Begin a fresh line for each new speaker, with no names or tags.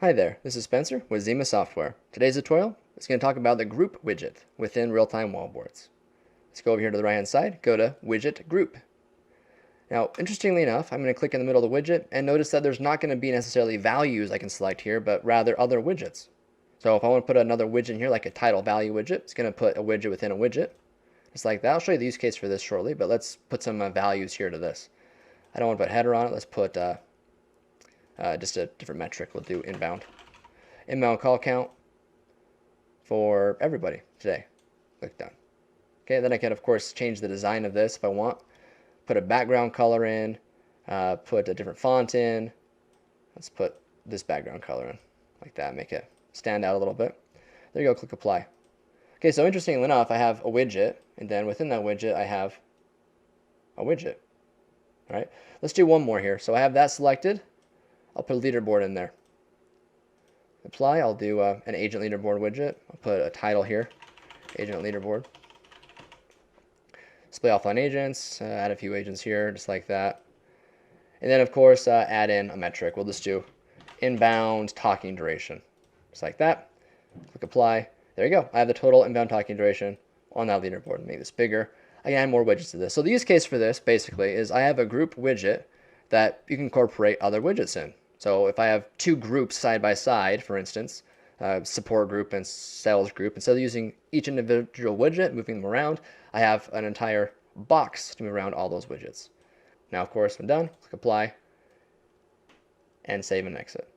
Hi there, this is Spencer with Xima Software. Today's tutorial is going to talk about the group widget within Realtime Wallboards. Let's go over here to the right hand side, go to Widget Group. Now, interestingly enough, I'm going to click in the middle of the widget and notice that there's not going to be necessarily values I can select here, but rather other widgets. So if I want to put another widget in here, like a title value widget, it's going to put a widget within a widget, just like that. I'll show you the use case for this shortly, but let's put some values here to this. I don't want to put header on it, let's put just a different metric. We'll do inbound. Inbound call count for everybody today. Click done. Okay, then I can of course change the design of this if I want. Put a background color in, put a different font in. Let's put this background color in, like that, make it stand out a little bit. There you go, click apply. Okay, so interestingly enough, I have a widget, and then within that widget I have a widget. All right, let's do one more here. So I have that selected. I'll put a leaderboard in there. Apply, I'll do an agent leaderboard widget. I'll put a title here, agent leaderboard. Display offline agents, add a few agents here, just like that. And then of course, add in a metric. We'll just do inbound talking duration, just like that. Click apply. There you go. I have the total inbound talking duration on that leaderboard. Make this bigger. I can add more widgets to this. So the use case for this basically is I have a group widget that you can incorporate other widgets in. So if I have two groups side by side, for instance, support group and sales group, instead of using each individual widget, moving them around, I have an entire box to move around all those widgets. Now, of course, when done, click apply and save and exit.